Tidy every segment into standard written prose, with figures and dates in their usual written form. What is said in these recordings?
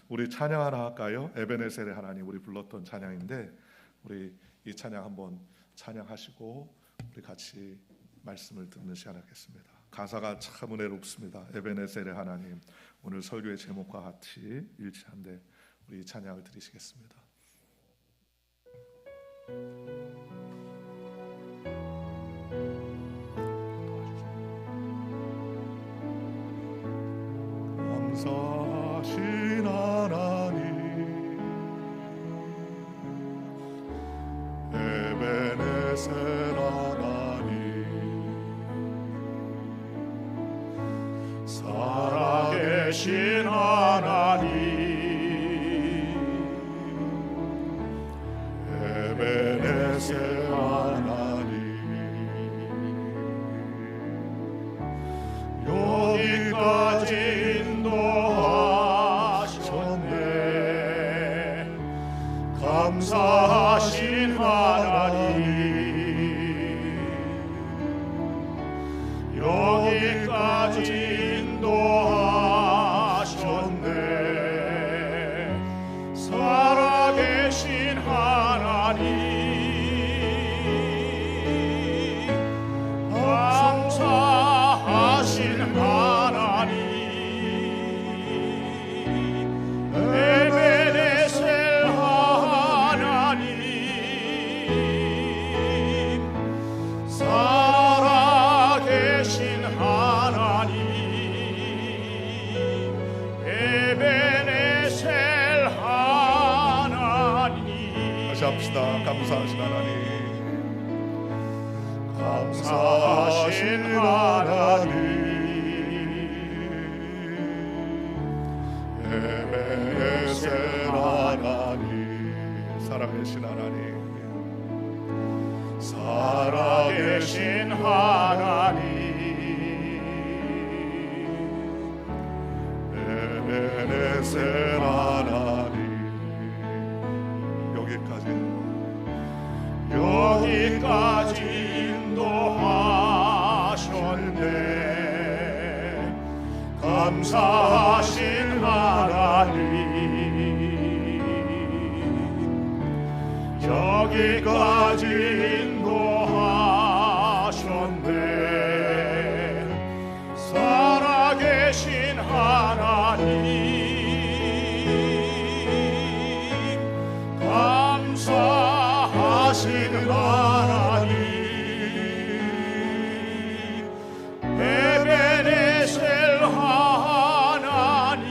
우리 찬양 하나 할까요? 에베네셀의 하나님, 우리 불렀던 찬양인데 우리 이 찬양 한번 찬양하시고 우리 같이 말씀을 듣는 시간 하겠습니다. 가사가 참 은혜롭습니다. 에베네셀의 하나님, 오늘 설교의 제목과 같이 일치한데 우리 찬양을 드리시겠습니다. 감사하신 하나님, 에베네셀 하나님, 살아계신 하나님, 에베네셀 하나님, 여기까지 인도하셨네. 감사하신 하나님, 여기까지 인도하셨네. 살아계신 하나님, 감사하신 하나님, 에베네셀 하나님, 살아계신 하나님, 에베네셀 하나님. 다시 합시다. 감사하신 하나님, 감사하신 하나님, 에베네셀 하나님, 살아계신 하나님, 살아계신 하나님, 에베네셀 하나님, 여기까지 인도하셨네. 감사하신 하나님, 여기까지 인도하셨네. 살아계신 하나님, 감사하신 하나님, 에베네셀 하나님,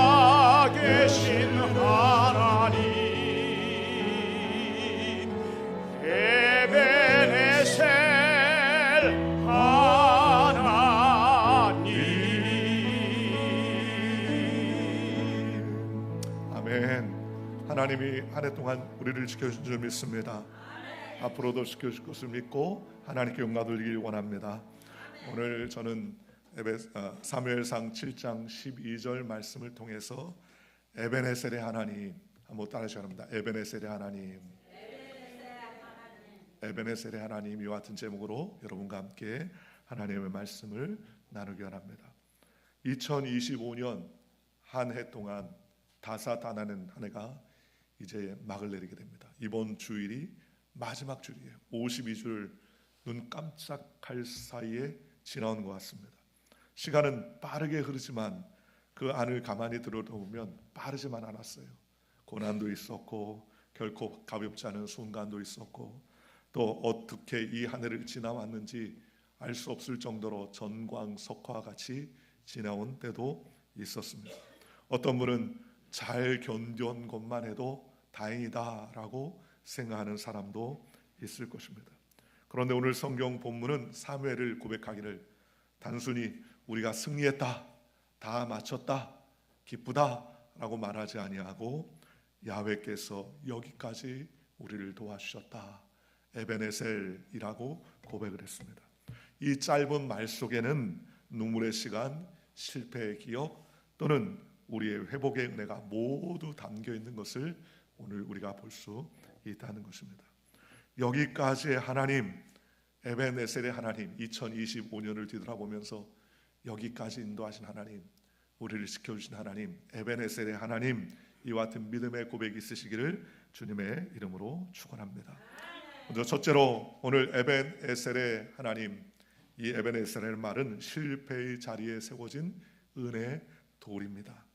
살아계신 하나님, 에베네셀 하나님. 아멘. 하나님이 한 해 동안 우리를 지켜주신 줄 믿습니다. 앞으로도 지켜줄 것을 믿고 하나님께 영광 돌리길 원합니다. 오늘 저는 사무엘상 7장 12절 말씀을 통해서 에베네셀의 하나님, 한번 따라하시기 바랍니다. 에베네셀의 하나님, 에베네셀의 하나님, 이와 같은 제목으로 여러분과 함께 하나님의 말씀을 나누기 원합니다. 2025년 한 해 동안 다사다나는 한 해가 이제 막을 내리게 됩니다. 이번 주일이 마지막 주일이에요. 52줄 눈 깜짝할 사이에 지나온 것 같습니다. 시간은 빠르게 흐르지만 그 안을 가만히 들여다보면 빠르지만 않았어요. 고난도 있었고 결코 가볍지 않은 순간도 있었고 또 어떻게 이 한 해를 지나왔는지 알 수 없을 정도로 전광석화와 같이 지나온 때도 있었습니다. 어떤 분은 잘 견뎌온 것만 해도 다행이다라고 생각하는 사람도 있을 것입니다. 그런데 오늘 성경 본문은 사무엘을 고백하기를 단순히 우리가 승리했다, 다 마쳤다, 기쁘다라고 말하지 아니하고 야훼께서 여기까지 우리를 도와주셨다, 에베네셀이라고 고백을 했습니다. 이 짧은 말 속에는 눈물의 시간, 실패의 기억 또는 우리의 회복의 은혜가 모두 담겨 있는 것을 오늘 우리가 볼 수 있다는 것입니다. 여기까지의 하나님, 에베네셀의 하나님, 2025년을 뒤돌아보면서 여기까지 인도하신 하나님, 우리를 지켜주신 하나님, 에벤에셀의 하나님, 이와 같은 믿음의 고백이 있으시기를 주님의 이름으로 축원합니다. 먼저 첫째로 오늘 에벤에셀의 하나님, 이 에벤에셀의 말은 실패의 자리에 세워진 은혜의 돌입니다.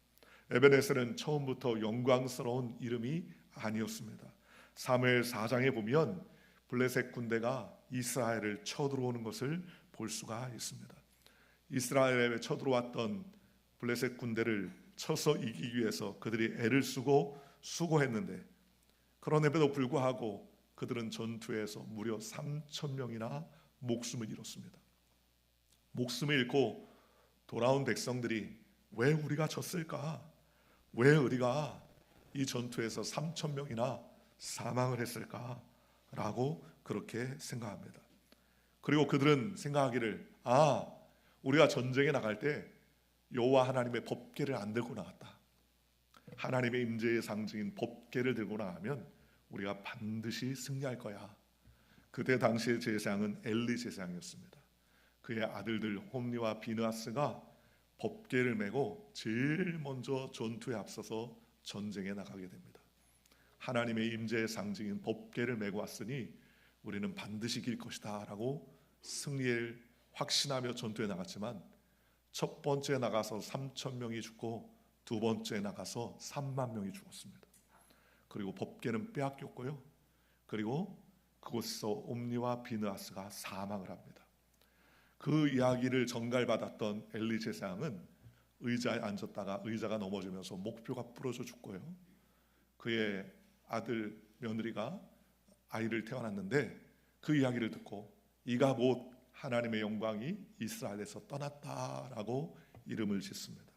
에벤에셀은 처음부터 영광스러운 이름이 아니었습니다. 사무엘 4장에 보면 블레셋 군대가 이스라엘을 쳐들어오는 것을 볼 수가 있습니다. 이스라엘에 쳐들어왔던 블레셋 군대를 쳐서 이기기 위해서 그들이 애를 쓰고 수고했는데, 그럼에도 불구하고 그들은 전투에서 무려 3,000명이나 목숨을 잃었습니다. 목숨을 잃고 돌아온 백성들이 왜 우리가 졌을까? 왜 우리가 이 전투에서 3,000명이나 사망을 했을까? 라고 그렇게 생각합니다. 그리고 그들은 생각하기를, 우리가 전쟁에 나갈 때 여호와 하나님의 법궤를 안 들고 나갔다. 하나님의 임재의 상징인 법궤를 들고 나가면 우리가 반드시 승리할 거야. 그때 당시의 제사장은 엘리 제사장이었습니다. 그의 아들들 홈리와 비느하스가 법궤를 메고 제일 먼저 전투에 앞서서 전쟁에 나가게 됩니다. 하나님의 임재의 상징인 법궤를 메고 왔으니 우리는 반드시 이길 것이다 라고 승리를 확신하며 전투에 나갔지만, 첫 번째 나가서 3,000명이 죽고 두 번째 나가서 3만 명이 죽었습니다. 그리고 법궤는 빼앗겼고요. 그리고 그곳에서 옴니와 비느하스가 사망을 합니다. 그 이야기를 전갈받았던 엘리 제사장은 의자에 앉았다가 의자가 넘어지면서 목뼈가 부러져 죽고요. 그의 아들 며느리가 아이를 태어났는데 그 이야기를 듣고 이가 곧 하나님의 영광이 이스라엘에서 떠났다라고 이름을 짓습니다.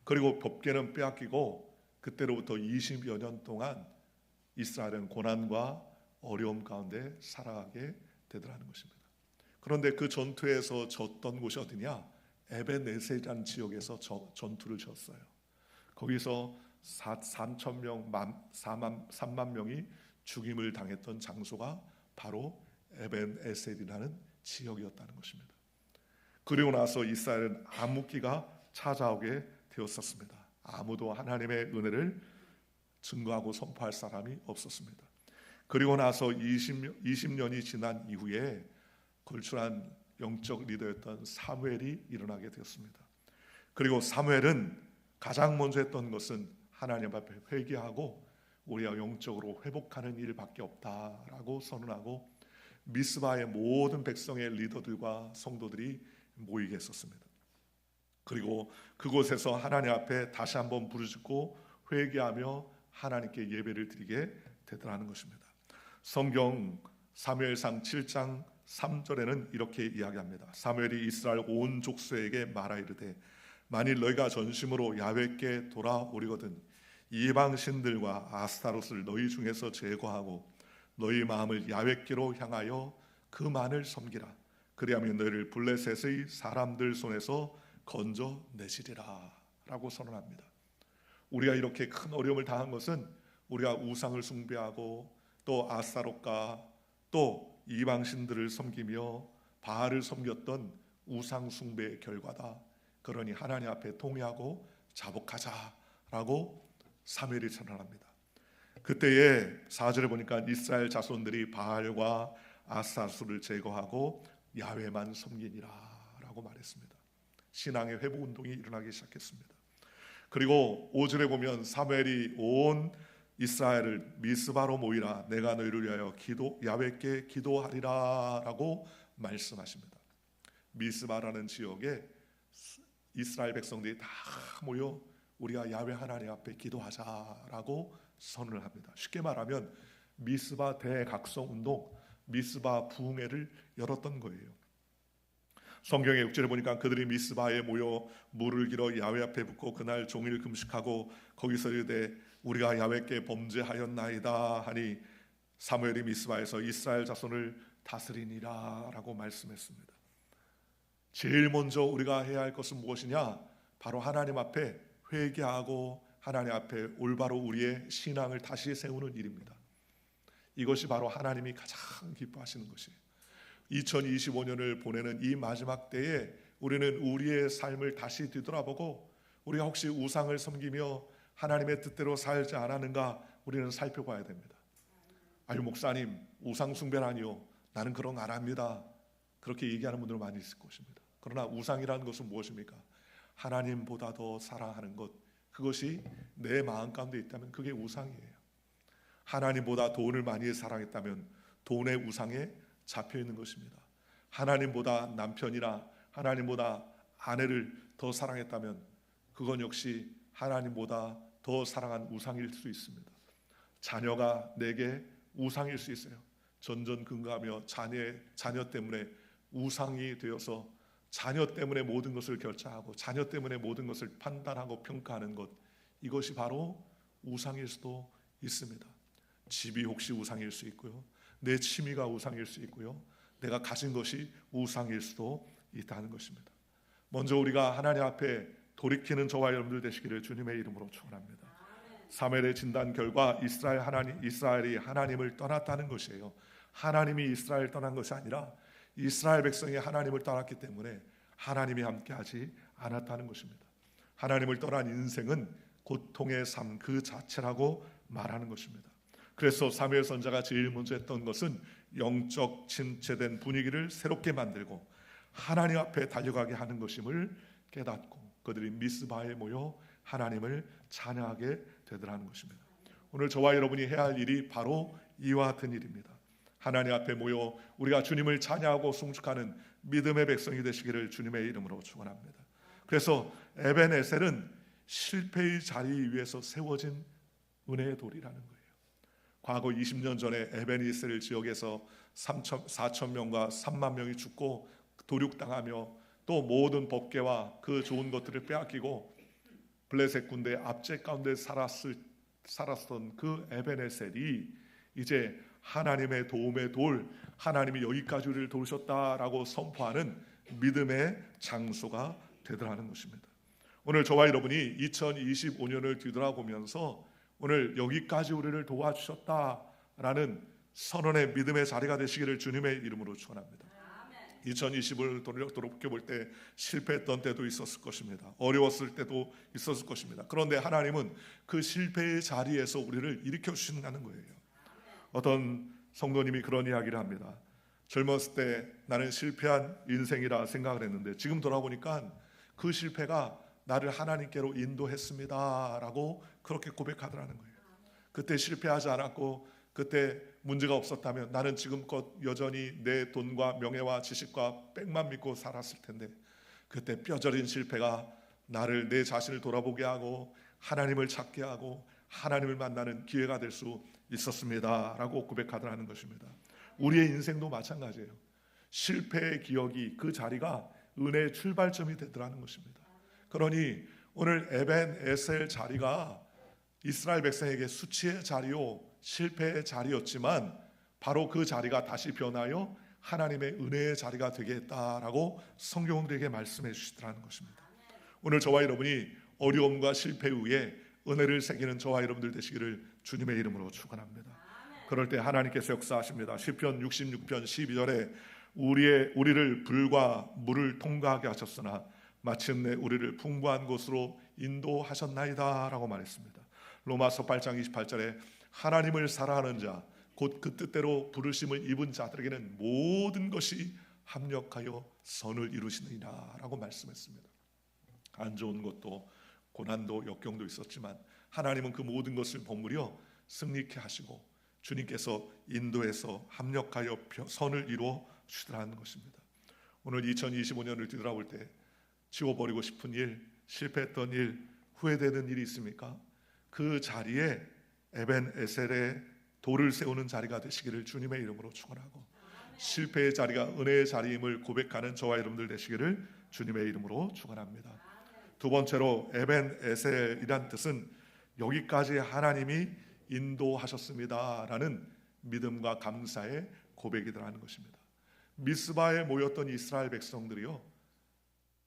그리고 법궤는 빼앗기고 그때로부터 20여 년 동안 이스라엘은 고난과 어려움 가운데 살아가게 되더라는 것입니다. 그런데 그 전투에서 졌던 곳이 어디냐? 에벤에셀이라는 지역에서 전투를 졌어요. 거기서 3,000명, 3만 명이 죽임을 당했던 장소가 바로 에벤에셀이라는 지역이었다는 것입니다. 그리고 나서 이스라엘은 암흑기가 찾아오게 되었었습니다. 아무도 하나님의 은혜를 증거하고 선포할 사람이 없었습니다. 그리고 나서 20년이 지난 이후에 걸출한 영적 리더였던 사무엘이 일어나게 되었습니다. 그리고 사무엘은 가장 먼저 했던 것은 하나님 앞에 회개하고 우리가 영적으로 회복하는 일밖에 없다라고 선언하고 미스바의 모든 백성의 리더들과 성도들이 모이게 했었습니다. 그리고 그곳에서 하나님 앞에 다시 한번 부르짖고 회개하며 하나님께 예배를 드리게 되더라는 것입니다. 성경 사무엘상 7장 3절에는 이렇게 이야기합니다. 사무엘이 이스라엘 온 족속에게 말하 이르되 만일 너희가 전심으로 야훼께 돌아오리거든 이방 신들과 아스타롯을 너희 중에서 제거하고 너희 마음을 야훼께로 향하여 그만을 섬기라. 그리하면 너희를 블레셋의 사람들 손에서 건져내시리라 라고 선언합니다. 우리가 이렇게 큰 어려움을 당한 것은 우리가 우상을 숭배하고 또 아스타롯과 또 이방 신들을 섬기며 바알을 섬겼던 우상 숭배의 결과다. 그러니 하나님 앞에 통회하고 자복하자라고 사무엘이 선언합니다. 그때에 4절에 보니까 이스라엘 자손들이 바알과 아스타롯을 제거하고 야훼만 섬기니라라고 말했습니다. 신앙의 회복 운동이 일어나기 시작했습니다. 그리고 5절에 보면 사무엘이 온 이스라엘을 미스바로 모이라 내가 너희를 위하여 야훼께 기도하리라라고 말씀하십니다. 미스바라는 지역에 이스라엘 백성들이 다 모여 우리가 야훼 하나님 앞에 기도하자라고 선언을 합니다. 쉽게 말하면 미스바 대각성 운동, 미스바 부흥회를 열었던 거예요. 성경의 6절에 보니까 그들이 미스바에 모여 물을 길어 야훼 앞에 붓고 그날 종일 금식하고 거기서 이르되 우리가 야훼께 범죄하였나이다 하니 사무엘이 미스바에서 이스라엘 자손을 다스리니라 라고 말씀했습니다. 제일 먼저 우리가 해야 할 것은 무엇이냐? 바로 하나님 앞에 회개하고 하나님 앞에 올바로 우리의 신앙을 다시 세우는 일입니다. 이것이 바로 하나님이 가장 기뻐하시는 것이에요. 2025년을 보내는 이 마지막 때에 우리는 우리의 삶을 다시 뒤돌아보고 우리가 혹시 우상을 섬기며 하나님의 뜻대로 살지 않았는가 우리는 살펴봐야 됩니다. 아유 목사님 우상 숭배라니요, 나는 그런 거 안 합니다. 그렇게 얘기하는 분들 많이 있을 것입니다. 그러나 우상이라는 것은 무엇입니까? 하나님보다 더 사랑하는 것, 그것이 내 마음 가운데 있다면 그게 우상이에요. 하나님보다 돈을 많이 사랑했다면 돈의 우상에 잡혀 있는 것입니다. 하나님보다 남편이나 하나님보다 아내를 더 사랑했다면 그건 역시 하나님보다 더 사랑한 우상일 수 있습니다. 자녀가 내게 우상일 수 있어요. 전전긍긍하며 자녀 때문에 우상이 되어서 자녀 때문에 모든 것을 결정하고 자녀 때문에 모든 것을 판단하고 평가하는 것, 이것이 바로 우상일 수도 있습니다. 집이 혹시 우상일 수 있고요, 내 취미가 우상일 수 있고요, 내가 가진 것이 우상일 수도 있다는 것입니다. 먼저 우리가 하나님 앞에 돌이키는 저와 여러분들 되시기를 주님의 이름으로 축원합니다. 사무엘의 진단 결과 이스라엘이 하나님을 떠났다는 것이에요. 하나님이 이스라엘을 떠난 것이 아니라 이스라엘 백성이 하나님을 떠났기 때문에 하나님이 함께하지 않았다는 것입니다. 하나님을 떠난 인생은 고통의 삶 그 자체라고 말하는 것입니다. 그래서 사무엘 선지자가 제일 먼저 했던 것은 영적 침체된 분위기를 새롭게 만들고 하나님 앞에 달려가게 하는 것임을 깨닫고 그들이 미스바에 모여 하나님을 찬양하게 되더라는 것입니다. 오늘 저와 여러분이 해야 할 일이 바로 이와 같은 일입니다. 하나님 앞에 모여 우리가 주님을 찬양하고 송축하는 믿음의 백성이 되시기를 주님의 이름으로 축원합니다. 그래서 에벤에셀은 실패의 자리 위에서 세워진 은혜의 돌이라는 거예요. 과거 20년 전에 에벤에셀 지역에서 4천 명과 3만 명이 죽고 도륙당하며 또 모든 법궤와 그 좋은 것들을 빼앗기고 블레셋 군대의 압제 가운데 살았던 그 에벤에셀이 이제 하나님의 도움의 돌, 하나님이 여기까지 우리를 도우셨다라고 선포하는 믿음의 장소가 되더라는 것입니다. 오늘 저와 여러분이 2025년을 뒤돌아보면서 오늘 여기까지 우리를 도와주셨다라는 선언의 믿음의 자리가 되시기를 주님의 이름으로 축원합니다. 2020을 돌이켜볼 때 실패했던 때도 있었을 것입니다. 어려웠을 때도 있었을 것입니다. 그런데 하나님은 그 실패의 자리에서 우리를 일으켜 주신다는 거예요. 어떤 성도님이 그런 이야기를 합니다. 젊었을 때 나는 실패한 인생이라 생각을 했는데 지금 돌아보니까 그 실패가 나를 하나님께로 인도했습니다 라고 그렇게 고백하더라는 거예요. 그때 실패하지 않았고 그때 문제가 없었다면 나는 지금껏 여전히 내 돈과 명예와 지식과 백만 믿고 살았을 텐데 그때 뼈저린 실패가 나를 내 자신을 돌아보게 하고 하나님을 찾게 하고 하나님을 만나는 기회가 될 수 있었습니다 라고 고백하더라는 것입니다. 우리의 인생도 마찬가지예요. 실패의 기억이 그 자리가 은혜의 출발점이 되더라는 것입니다. 그러니 오늘 에벤에셀 자리가 이스라엘 백성에게 수치의 자리요 실패의 자리였지만 바로 그 자리가 다시 변하여 하나님의 은혜의 자리가 되게 했다라고 성경은 우리에게 말씀해 주시더라는 것입니다. 오늘 저와 여러분이 어려움과 실패 후에 은혜를 새기는 저와 여러분들 되시기를 주님의 이름으로 축원합니다. 그럴 때 하나님께서 역사하십니다. 시편 66편 12절에 우리를 불과 물을 통과하게 하셨으나 마침내 우리를 풍부한 곳으로 인도하셨나이다 라고 말했습니다. 로마서 8장 28절에 하나님을 사랑하는 자 곧 그 뜻대로 부르심을 입은 자들에게는 모든 것이 합력하여 선을 이루시느니라 라고 말씀했습니다. 안 좋은 것도 고난도 역경도 있었지만 하나님은 그 모든 것을 버무려 승리케 하시고 주님께서 인도해서 합력하여 선을 이루어 주시더라는 것입니다. 오늘 2025년을 뒤돌아볼 때 지워버리고 싶은 일, 실패했던 일, 후회되는 일이 있습니까? 그 자리에 에벤에셀의 돌을 세우는 자리가 되시기를 주님의 이름으로 축원하고 실패의 자리가 은혜의 자리임을 고백하는 저와 여러분들 되시기를 주님의 이름으로 축원합니다. 두 번째로 에벤에셀이란 뜻은 여기까지 하나님이 인도하셨습니다라는 믿음과 감사의 고백이라는 것입니다. 미스바에 모였던 이스라엘 백성들이요,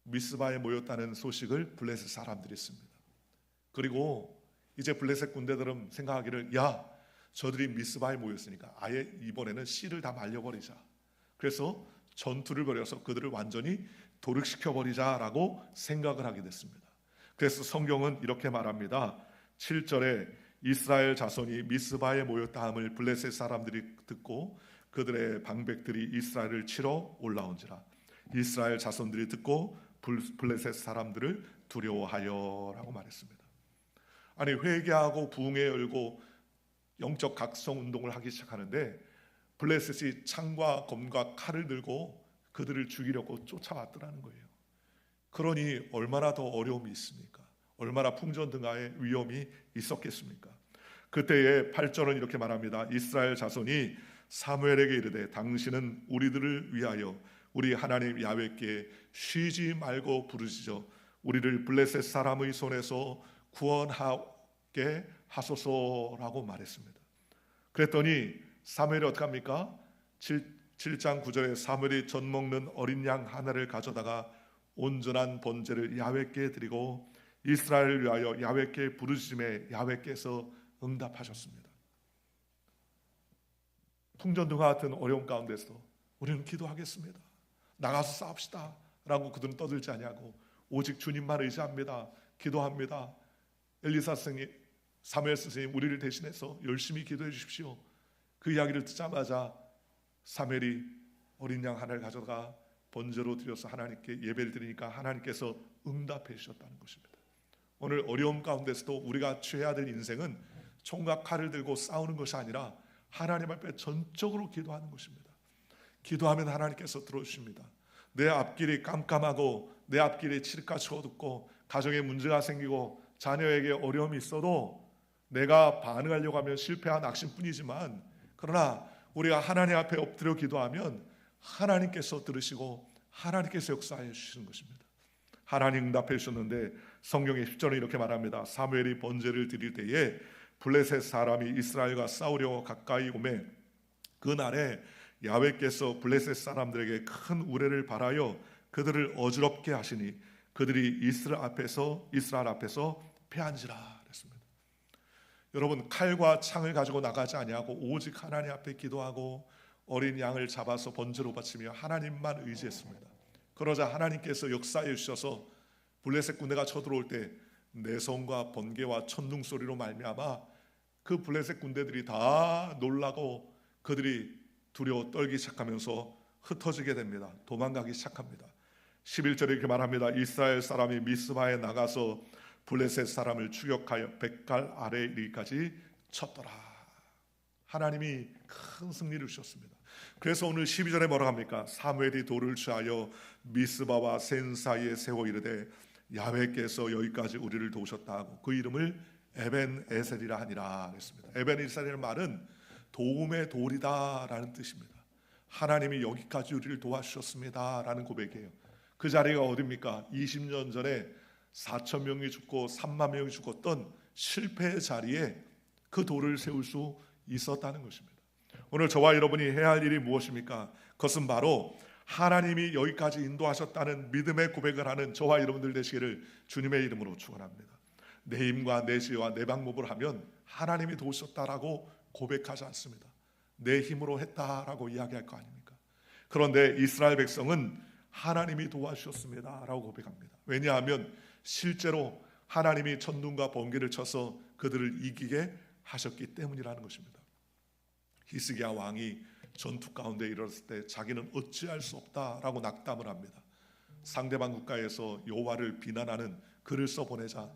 미스바에 모였다는 소식을 블레셋 사람들이 있습니다. 그리고 이제 블레셋 군대들은 생각하기를 야 저들이 미스바에 모였으니까 아예 이번에는 씨를 다 말려버리자. 그래서 전투를 벌여서 그들을 완전히 도륙시켜버리자라고 생각을 하게 됐습니다. 그래서 성경은 이렇게 말합니다. 7절에 이스라엘 자손이 미스바에 모였다 함을 블레셋 사람들이 듣고 그들의 방백들이 이스라엘을 치러 올라온지라. 이스라엘 자손들이 듣고 블레셋 사람들을 두려워하여라고 말했습니다. 아니, 회개하고 부흥에 열고 영적 각성 운동을 하기 시작하는데 블레셋이 창과 검과 칼을 들고 그들을 죽이려고 쫓아왔더라는 거예요. 그러니 얼마나 더 어려움이 있습니까? 얼마나 풍전등화의 위험이 있었겠습니까? 그때의 8절은 이렇게 말합니다. 이스라엘 자손이 사무엘에게 이르되 당신은 우리들을 위하여 우리 하나님 야훼께 쉬지 말고 부르시죠. 우리를 블레셋 사람의 손에서 구원하게 하소서라고 말했습니다. 그랬더니 사무엘이 어떻게 합니까? 7장 9절에 사무엘이 젖 먹는 어린 양 하나를 가져다가 온전한 번제를 야훼께 드리고 이스라엘을 위하여 야훼께 부르심에 야훼께서 응답하셨습니다. 풍전등화 같은 어려움 가운데서 우리는 기도하겠습니다. 나가서 싸웁시다 라고 그들은 떠들지 아니하고 오직 주님만 의지합니다. 기도합니다. 엘리사 선생님, 사무엘 선생님 우리를 대신해서 열심히 기도해 주십시오. 그 이야기를 듣자마자 사무엘이 어린 양 하나를 가져가 번제로 드려서 하나님께 예배를 드리니까 하나님께서 응답해 주셨다는 것입니다. 오늘 어려움 가운데서도 우리가 취해야 될 인생은 총과 칼을 들고 싸우는 것이 아니라 하나님 앞에 전적으로 기도하는 것입니다. 기도하면 하나님께서 들어주십니다. 내 앞길이 깜깜하고 내 앞길이 칠흑같이 어둡고 가정에 문제가 생기고 자녀에게 어려움이 있어도 내가 반응하려고 하면 실패한 악심뿐이지만 그러나 우리가 하나님 앞에 엎드려 기도하면 하나님께서 들으시고 하나님께서 역사해 주시는 것입니다. 하나님 응답해 주셨는데 성경의 10절에 이렇게 말합니다. 사무엘이 번제를 드릴 때에 블레셋 사람이 이스라엘과 싸우려 가까이 오매 그날에 야훼께서 블레셋 사람들에게 큰 우레를 발하여 그들을 어지럽게 하시니 그들이 이스라엘 앞에서 패한지라 그랬습니다. 여러분, 칼과 창을 가지고 나가지 아니하고 오직 하나님 앞에 기도하고 어린 양을 잡아서 번제로 바치며 하나님만 의지했습니다. 그러자 하나님께서 역사해 주셔서 블레셋 군대가 쳐들어올 때 내성과 번개와 천둥 소리로 말미암아 그 블레셋 군대들이 다 놀라고 그들이 두려워 떨기 시작하면서 흩어지게 됩니다. 도망가기 시작합니다. 11절에 이렇게 말합니다. 이스라엘 사람이 미스바에 나가서 블레셋 사람을 추격하여 백갈 아래 이르기까지 쳤더라. 하나님이 큰 승리를 주셨습니다. 그래서 오늘 12절에 뭐라고 합니까? 사무엘이 돌을 취하여 미스바와 센 사이에 세워 이르되 야훼께서 여기까지 우리를 도우셨다 하고 그 이름을 에벤 에셀이라 하니라 그랬습니다. 에벤 에셀이라는 말은 도움의 돌이다 라는 뜻입니다. 하나님이 여기까지 우리를 도와주셨습니다 라는 고백이에요. 그 자리가 어디입니까? 20년 전에 4천 명이 죽고 3만 명이 죽었던 실패의 자리에 그 돌을 세울 수 있었다는 것입니다. 오늘 저와 여러분이 해야 할 일이 무엇입니까? 그것은 바로 하나님이 여기까지 인도하셨다는 믿음의 고백을 하는 저와 여러분들 되시기를 주님의 이름으로 축원합니다. 내 힘과 내 지혜와 내 방법을 하면 하나님이 도우셨다라고 고백하지 않습니다. 내 힘으로 했다라고 이야기할 거 아닙니까? 그런데 이스라엘 백성은 하나님이 도와주셨습니다 라고 고백합니다. 왜냐하면 실제로 하나님이 천둥과 번개를 쳐서 그들을 이기게 하셨기 때문이라는 것입니다. 히스기야 왕이 전투 가운데 이르렀을 때 자기는 어찌할 수 없다라고 낙담을 합니다. 상대방 국가에서 여호와를 비난하는 글을 써보내자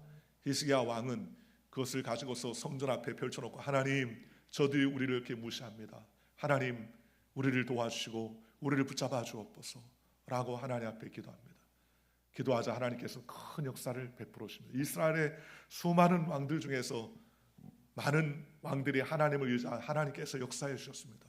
히스기야 왕은 그것을 가지고서 성전 앞에 펼쳐놓고 하나님, 저들이 우리를 이렇게 무시합니다. 하나님, 우리를 도와주시고 우리를 붙잡아 주옵소서 라고 하나님 앞에 기도합니다. 기도하자 하나님께서 큰 역사를 베풀어 주십니다. 이스라엘의 수많은 왕들 중에서 많은 왕들이 하나님을 의지하여 하나님께서 역사해 주셨습니다.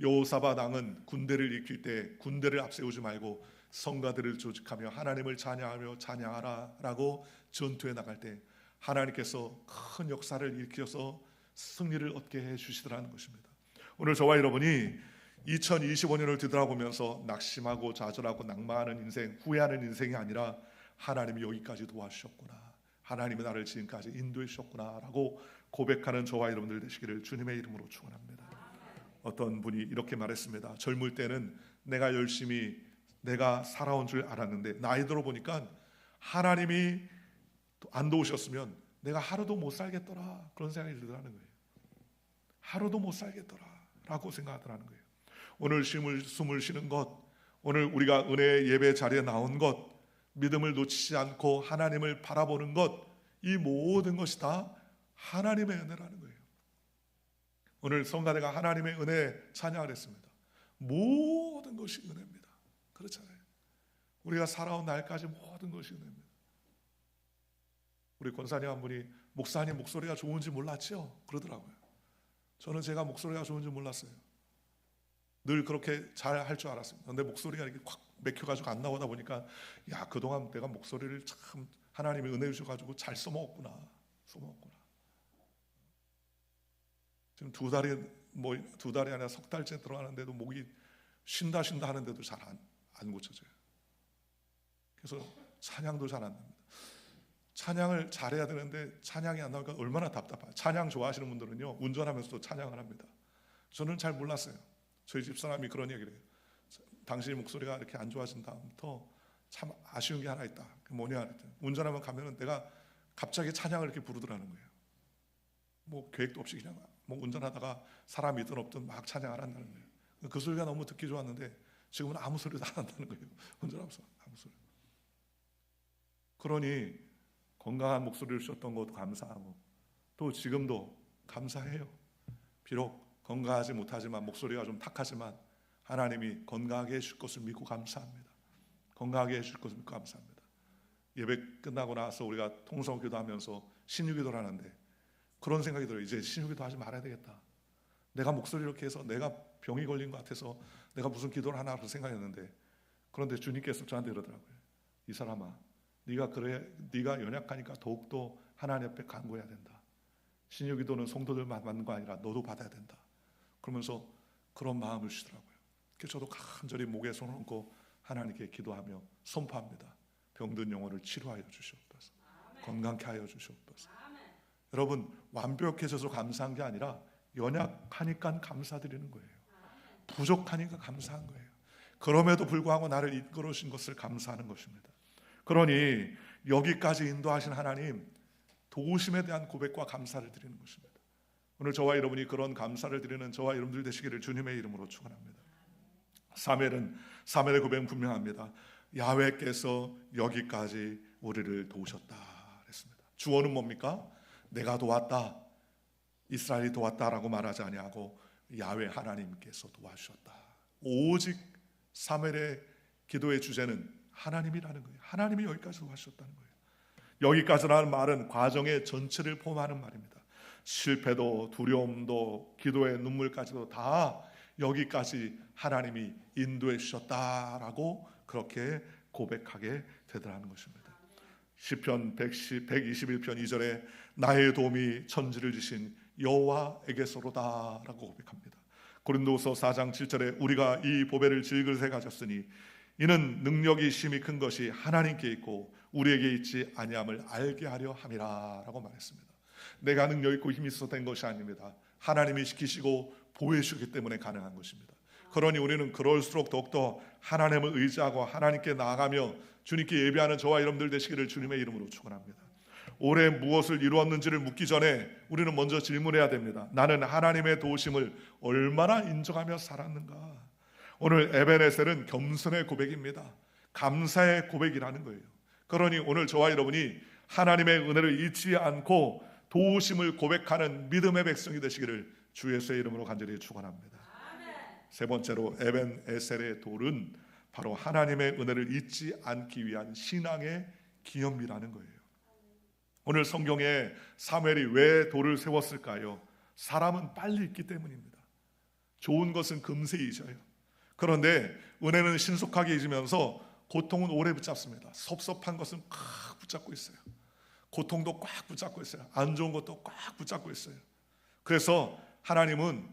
여호사밧 왕은 군대를 일으킬 때 군대를 앞세우지 말고 성가들을 조직하며 하나님을 찬양하라 라고 전투에 나갈 때 하나님께서 큰 역사를 일으켜서 승리를 얻게 해주시더라는 것입니다. 오늘 저와 여러분이 2025년을 뒤돌아보면서 낙심하고 좌절하고 낭만하는 인생, 후회하는 인생이 아니라 하나님이 여기까지 도와주셨구나, 하나님이 나를 지금까지 인도해 주셨구나 라고 고백하는 저와 여러분들 되시기를 주님의 이름으로 축원합니다. 어떤 분이 이렇게 말했습니다. 젊을 때는 내가 열심히 내가 살아온 줄 알았는데 나이 들어보니까 하나님이 안 도우셨으면 내가 하루도 못 살겠더라, 그런 생각이 들더라는 거예요. 하루도 못 살겠더라 라고 생각하더라는 거예요. 오늘 숨을 쉬는 것, 오늘 우리가 은혜의 예배 자리에 나온 것, 믿음을 놓치지 않고 하나님을 바라보는 것, 이 모든 것이 다 하나님의 은혜라는 거예요. 오늘 성가대가 하나님의 은혜 찬양을 했습니다. 모든 것이 은혜입니다. 그렇잖아요. 우리가 살아온 날까지 모든 것이 은혜입니다. 우리 권사님 한 분이 목사님 목소리가 좋은지 몰랐죠? 그러더라고요. 저는 제가 목소리가 좋은지 몰랐어요. 늘 그렇게 잘 할 줄 알았습니다. 그런데 목소리가 이렇게 확 맥혀가지고 안 나오다 보니까 야, 그동안 내가 목소리를 참 하나님이 은혜 주셔가지고 잘 써먹었구나. 지금 두 달이 아니라 석 달째 들어가는데도 목이 쉰다 하는데도 잘 안 고쳐져요. 그래서 찬양도 잘 안 납니다. 찬양을 잘해야 되는데 찬양이 안 나오니까 얼마나 답답해요. 찬양 좋아하시는 분들은요, 운전하면서도 찬양을 합니다. 저는 잘 몰랐어요. 저희 집사람이 그런 얘기를 해요. 당신의 목소리가 이렇게 안 좋아진 다음부터 참 아쉬운 게 하나 있다. 그게 뭐냐 그랬더니 운전하면 가면은 내가 갑자기 찬양을 이렇게 부르더라는 거예요. 뭐 계획도 없이 그냥 뭐 운전하다가 사람이 있든 없든 막 찬양을 한다는 거예요. 그 소리가 너무 듣기 좋았는데 지금은 아무 소리도 안 한다는 거예요. 운전하면서 아무 소리. 그러니 건강한 목소리를 주셨던 것도 감사하고 또 지금도 감사해요. 비록 건강하지 못하지만 목소리가 좀 탁하지만 하나님이 건강하게 해줄 것을 믿고 감사합니다. 건강하게 해줄 것을 믿고 감사합니다. 예배 끝나고 나서 우리가 통성 기도하면서 신유기도를 하는데 그런 생각이 들어요. 이제 신유기도 하지 말아야 되겠다. 내가 목소리 이렇게 해서 내가 병이 걸린 것 같아서 내가 무슨 기도를 하나 그런 생각했는데 그런데 주님께서 저한테 그러더라고요. 이 사람아, 네가 연약하니까 더욱더 하나님 앞에 간구해야 된다. 신유기도는 성도들만 받는 거 아니라 너도 받아야 된다. 그러면서 그런 마음을 주시더라고요. 그래서 저도 간절히 목에 손을 얹고 하나님께 기도하며 선포합니다. 병든 영혼을 치료하여 주시옵소서. 건강케 하여 주시옵소서. 여러분, 완벽해져서 감사한 게 아니라 연약하니까 감사드리는 거예요. 부족하니까 감사한 거예요. 그럼에도 불구하고 나를 이끌어 주신 것을 감사하는 것입니다. 그러니 여기까지 인도하신 하나님, 도우심에 대한 고백과 감사를 드리는 것입니다. 오늘 저와 여러분이 그런 감사를 드리는 저와 여러분들 되시기를 주님의 이름으로 축원합니다. 사멜의 고백은 분명합니다. 야훼께서 여기까지 우리를 도우셨다 그랬습니다. 주어는 뭡니까? 내가 도왔다, 이스라엘이 도왔다라고 말하지 아니하고 야훼 하나님께서 도와주셨다. 오직 사멜의 기도의 주제는 하나님이라는 거예요. 하나님이 여기까지 도와주셨다는 거예요. 여기까지라는 말은 과정의 전체를 포함하는 말입니다. 실패도 두려움도 기도의 눈물까지도 다 여기까지 하나님이 인도해 주셨다라고 그렇게 고백하게 되더라는 것입니다. 시편 121편 2절에 나의 도움이 천지를 지신 여호와에게서로다라고 고백합니다. 고린도서 4장 7절에 우리가 이 보배를 질그릇에 가졌으니 이는 능력이 심히 큰 것이 하나님께 있고 우리에게 있지 아니함을 알게 하려 함이라라고 말했습니다. 내가 능력 있고 힘이 있어서 된 것이 아닙니다. 하나님이 시키시고 보여주시기 때문에 가능한 것입니다. 그러니 우리는 그럴수록 더욱더 하나님을 의지하고 하나님께 나아가며 주님께 예배하는 저와 여러분들 되시기를 주님의 이름으로 축원합니다. 올해 무엇을 이루었는지를 묻기 전에 우리는 먼저 질문해야 됩니다. 나는 하나님의 도우심을 얼마나 인정하며 살았는가? 오늘 에베네셀은 겸손의 고백입니다. 감사의 고백이라는 거예요. 그러니 오늘 저와 여러분이 하나님의 은혜를 잊지 않고 도우심을 고백하는 믿음의 백성이 되시기를 주 예수의 이름으로 간절히 축원합니다. 세 번째로 에벤에셀의 돌은 바로 하나님의 은혜를 잊지 않기 위한 신앙의 기념비라는 거예요. 오늘 성경에 사무엘이 왜 돌을 세웠을까요? 사람은 빨리 잊기 때문입니다. 좋은 것은 금세 잊어요. 그런데 은혜는 신속하게 잊으면서 고통은 오래 붙잡습니다. 섭섭한 것은 꽉 붙잡고 있어요. 고통도 꽉 붙잡고 있어요. 안 좋은 것도 꽉 붙잡고 있어요. 그래서 하나님은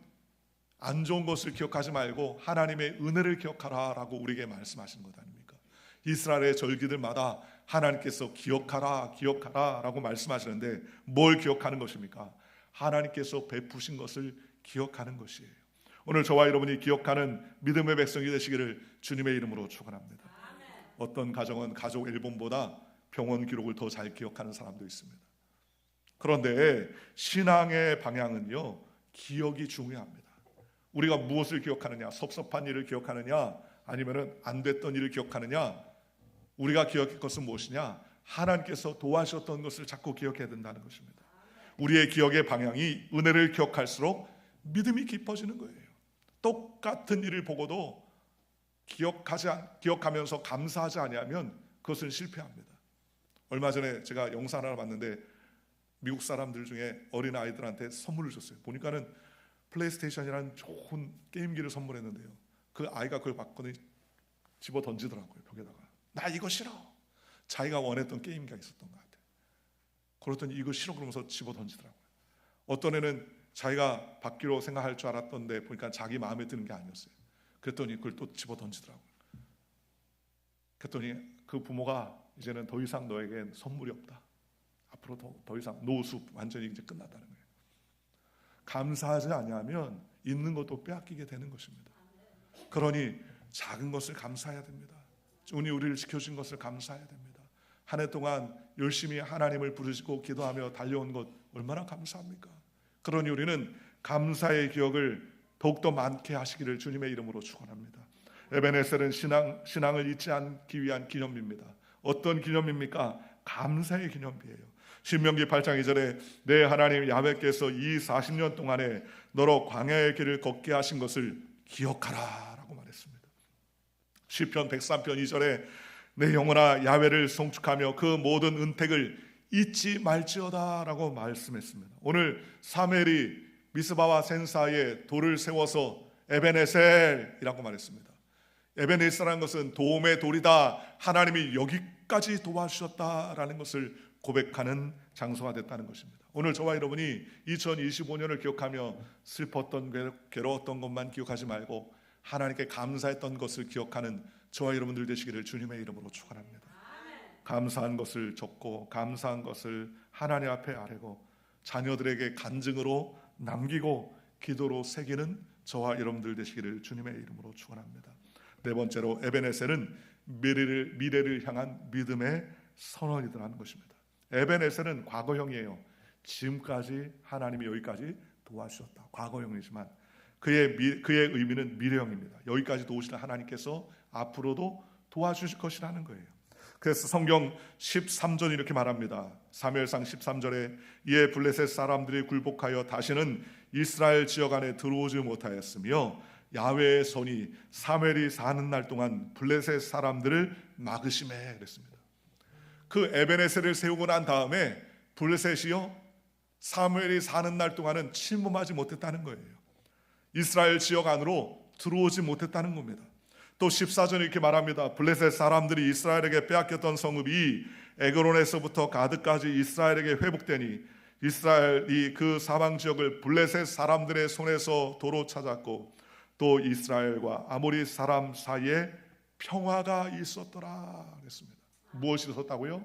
안 좋은 것을 기억하지 말고 하나님의 은혜를 기억하라라고 우리에게 말씀하신 것 아닙니까? 이스라엘의 절기들마다 하나님께서 기억하라라고 말씀하시는데 뭘 기억하는 것입니까? 하나님께서 베푸신 것을 기억하는 것이에요. 오늘 저와 여러분이 기억하는 믿음의 백성이 되시기를 주님의 이름으로 축원합니다. 어떤 가정은 가족 앨범보다 병원 기록을 더 잘 기억하는 사람도 있습니다. 그런데 신앙의 방향은요, 기억이 중요합니다. 우리가 무엇을 기억하느냐, 섭섭한 일을 기억하느냐, 아니면은 안 됐던 일을 기억하느냐, 우리가 기억할 것은 무엇이냐, 하나님께서 도와주셨던 것을 자꾸 기억해야 된다는 것입니다. 우리의 기억의 방향이 은혜를 기억할수록 믿음이 깊어지는 거예요. 똑같은 일을 보고도 기억하면서 감사하지 아니하면 그것은 실패합니다. 얼마 전에 제가 영상 하나 봤는데 미국 사람들 중에 어린 아이들한테 선물을 줬어요. 보니까는 플레이스테이션이라는 좋은 게임기를 선물했는데요, 그 아이가 그걸 받고는 집어 던지더라고요. 벽에다가. 나 이거 싫어. 자기가 원했던 게임기가 있었던 것 같아요. 그랬더니 이거 싫어 그러면서 집어 던지더라고요. 어떤 애는 자기가 받기로 생각할 줄 알았던데 보니까 자기 마음에 드는 게 아니었어요. 그랬더니 그걸 또 집어 던지더라고요. 그랬더니 그 부모가 이제는 더 이상 너에겐 선물이 없다. 앞으로 더 이상 노숙 완전히 이제 끝났다는 거예요. 감사하지 아니하면 있는 것도 빼앗기게 되는 것입니다. 그러니 작은 것을 감사해야 됩니다. 주님 우리를 지켜준 것을 감사해야 됩니다. 한 해 동안 열심히 하나님을 부르시고 기도하며 달려온 것 얼마나 감사합니까? 그러니 우리는 감사의 기억을 더욱더 많게 하시기를 주님의 이름으로 축원합니다. 에베네셀은 신앙을 잊지 않기 위한 기념비입니다. 어떤 기념비입니까? 감사의 기념비예요. 신명기 8장 2절에 내 하나님 야훼께서 이 40년 동안에 너로 광야의 길을 걷게 하신 것을 기억하라 라고 말했습니다. 시편 103편 2절에 내 영혼아 야훼를 송축하며 그 모든 은택을 잊지 말지어다 라고 말씀했습니다. 오늘 사무엘이 미스바와 센 사이에 돌을 세워서 에베네셀이라고 말했습니다. 에베네셀이라는 것은 도움의 돌이다, 하나님이 여기까지 도와주셨다라는 것을 고백하는 장소가 됐다는 것입니다. 오늘 저와 여러분이 2025년을 기억하며 슬펐던 괴로웠던 것만 기억하지 말고 하나님께 감사했던 것을 기억하는 저와 여러분들 되시기를 주님의 이름으로 축원합니다. 감사한 것을 적고 감사한 것을 하나님 앞에 아뢰고 자녀들에게 간증으로 남기고 기도로 새기는 저와 여러분들 되시기를 주님의 이름으로 축원합니다. 네 번째로 에베네셀은 미래를 향한 믿음의 선언이라는 것입니다. 에베네셀은 과거형이에요. 지금까지 하나님이 여기까지 도와주셨다. 과거형이지만 그의 의미는 미래형입니다. 여기까지 도우시는 하나님께서 앞으로도 도와주실 것이라는 거예요. 그래서 성경 13절 이렇게 말합니다. 사무엘상 13절에 이에 블레셋 사람들이 굴복하여 다시는 이스라엘 지역 안에 들어오지 못하였으며 야훼의 손이 사무엘이 사는 날 동안 블레셋 사람들을 막으심에 그랬습니다. 그 에베네셀을 세우고 난 다음에 블레셋이요 사무엘이 사는 날 동안은 침범하지 못했다는 거예요. 이스라엘 지역 안으로 들어오지 못했다는 겁니다. 또 14절에 이렇게 말합니다. 블레셋 사람들이 이스라엘에게 빼앗겼던 성읍이 에그론에서부터 가드까지 이스라엘에게 회복되니 이스라엘이 그 사방 지역을 블레셋 사람들의 손에서 도로 찾았고 또 이스라엘과 아모리 사람 사이에 평화가 있었더라 그랬습니다. 무엇이 있었다고요?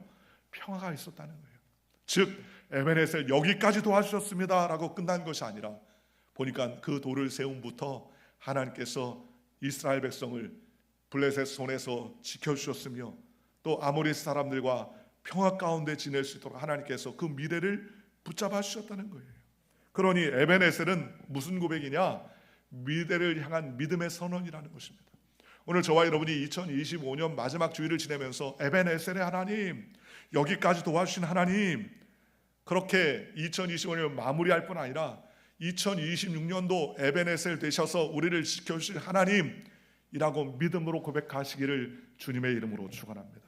평화가 있었다는 거예요. 즉 에베네셀 여기까지 도와주셨습니다 라고 끝난 것이 아니라 보니까 그 돌을 세움부터 하나님께서 이스라엘 백성을 블레셋 손에서 지켜주셨으며 또 아모리 사람들과 평화 가운데 지낼 수 있도록 하나님께서 그 미래를 붙잡아 주셨다는 거예요. 그러니 에베네셀은 무슨 고백이냐? 미래를 향한 믿음의 선언이라는 것입니다. 오늘 저와 여러분이 2025년 마지막 주일을 지내면서 에베네셀의 하나님, 여기까지 도와주신 하나님, 그렇게 2025년 마무리할 뿐 아니라 2026년도 에베네셀 되셔서 우리를 지켜주실 하나님이라고 믿음으로 고백하시기를 주님의 이름으로 축원합니다.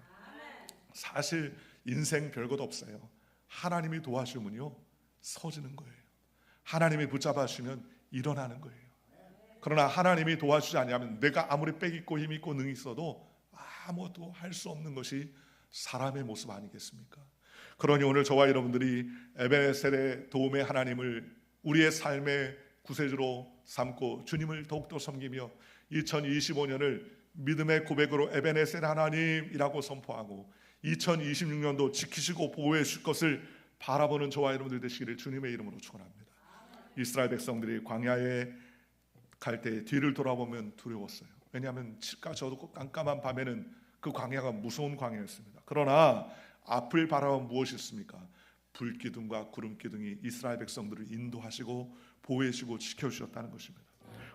사실 인생 별것 없어요. 하나님이 도와주면요 서지는 거예요. 하나님이 붙잡아 주시면 일어나는 거예요. 그러나 하나님이 도와주지 않으면 내가 아무리 빽 있고 힘 있고 능 있어도 아무것도 할 수 없는 것이 사람의 모습 아니겠습니까? 그러니 오늘 저와 여러분들이 에베네셀의 도움의 하나님을 우리의 삶의 구세주로 삼고 주님을 더욱더 섬기며 2025년을 믿음의 고백으로 에베네셀 하나님이라고 선포하고 2026년도 지키시고 보호해 주실 것을 바라보는 저와 여러분들 되시기를 주님의 이름으로 축원합니다. 이스라엘 백성들이 광야에 갈 때 뒤를 돌아보면 두려웠어요. 왜냐하면 칠까지 어둡고 깜깜한 밤에는 그 광야가 무서운 광야였습니다. 그러나 앞을 바라보면 무엇이 있습니까? 불기둥과 구름기둥이 이스라엘 백성들을 인도하시고 보호해주시고 지켜주셨다는 것입니다.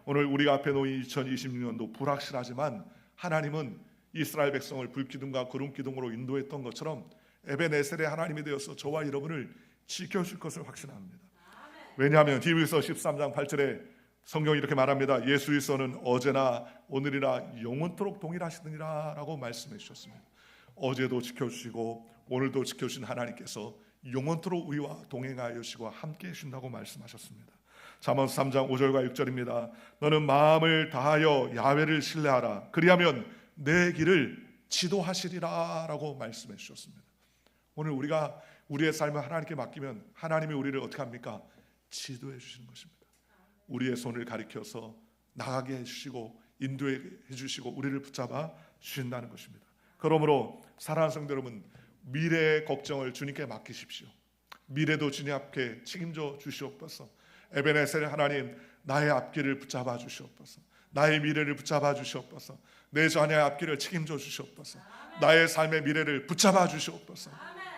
오늘 우리가 앞에 놓인 2026년도 불확실하지만 하나님은 이스라엘 백성을 불기둥과 구름기둥으로 인도했던 것처럼 에벤에셀의 하나님이 되어서 저와 여러분을 지켜줄 것을 확신합니다. 왜냐하면 히브리서 13장 8절에 성경이 이렇게 말합니다. 예수 그리스도는 어제나 오늘이나 영원토록 동일하시느니라 라고 말씀해 주셨습니다. 어제도 지켜주시고 오늘도 지켜주신 하나님께서 영원토록 우리와 동행하여 주시고 함께 해주신다고 말씀하셨습니다. 잠언서 3장 5절과 6절입니다. 너는 마음을 다하여 야훼를 신뢰하라. 그리하면 내 길을 지도하시리라 라고 말씀해 주셨습니다. 오늘 우리가 우리의 삶을 하나님께 맡기면 하나님이 우리를 어떻게 합니까? 지도해 주시는 것입니다. 우리의 손을 가리켜서 나가게 해주시고 인도해 주시고 우리를 붙잡아 주신다는 것입니다. 그러므로 사랑하는 성도 여러분, 미래의 걱정을 주님께 맡기십시오. 미래도 주님 앞에 책임져 주시옵소서. 에베네셀 하나님, 나의 앞길을 붙잡아 주시옵소서. 나의 미래를 붙잡아 주시옵소서. 내 자녀의 앞길을 책임져 주시옵소서. 나의 삶의 미래를 붙잡아 주시옵소서.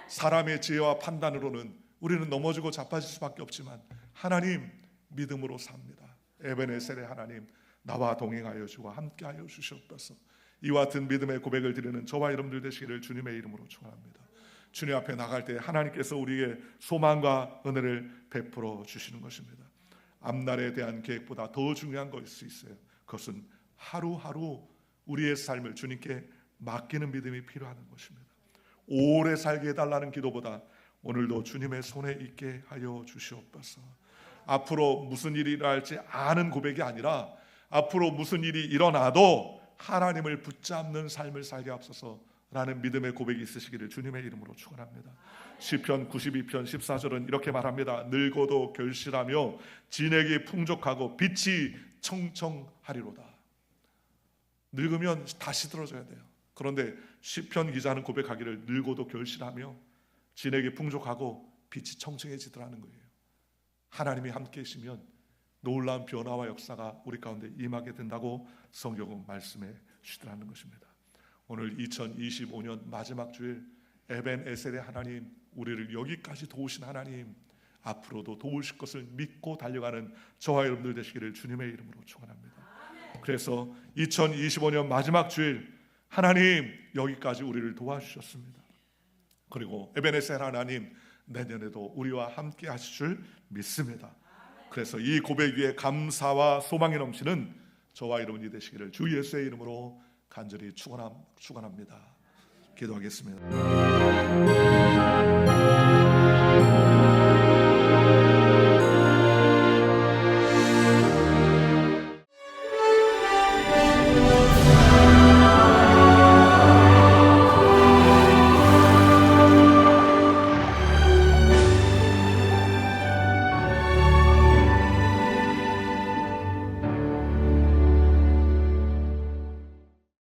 사람의 지혜와 판단으로는 우리는 넘어지고 자빠질 수밖에 없지만 하나님 믿음으로 삽니다. 에베네셀의 하나님, 나와 동행하여 주고 함께하여 주시옵소서. 이와 같은 믿음의 고백을 드리는 저와 여러분들 되시기를 주님의 이름으로 축원합니다. 주님 앞에 나갈 때 하나님께서 우리에게 소망과 은혜를 베풀어 주시는 것입니다. 앞날에 대한 계획보다 더 중요한 것이 있어요. 그것은 하루하루 우리의 삶을 주님께 맡기는 믿음이 필요한 것입니다. 오래 살게 해달라는 기도보다 오늘도 주님의 손에 있게 하여 주시옵소서. 앞으로 무슨 일이 일어날지 아는 고백이 아니라 앞으로 무슨 일이 일어나도 하나님을 붙잡는 삶을 살게 하옵소서라는 믿음의 고백이 있으시기를 주님의 이름으로 축원합니다. 시편 92편 14절은 이렇게 말합니다. 늙어도 결실하며 진액이 풍족하고 빛이 청청하리로다. 늙으면 다시 들어져야 돼요. 그런데 시편 기자는 고백하기를 늙어도 결실하며 진액이 풍족하고 빛이 청청해지더라는 거예요. 하나님이 함께 계시면 놀라운 변화와 역사가 우리 가운데 임하게 된다고 성경은 말씀해 주시더라는 것입니다. 오늘 2025년 마지막 주일 에벤에셀의 하나님, 우리를 여기까지 도우신 하나님, 앞으로도 도우실 것을 믿고 달려가는 저와 여러분들 되시기를 주님의 이름으로 축원합니다. 그래서 2025년 마지막 주일 하나님 여기까지 우리를 도와주셨습니다. 그리고 에벤에셀 하나님, 내년에도 우리와 함께 하실 줄 믿습니다. 그래서 이 고백 위에 감사와 소망이 넘치는 저와 여러분이 되시기를 주 예수의 이름으로 간절히 축원합니다. 기도하겠습니다.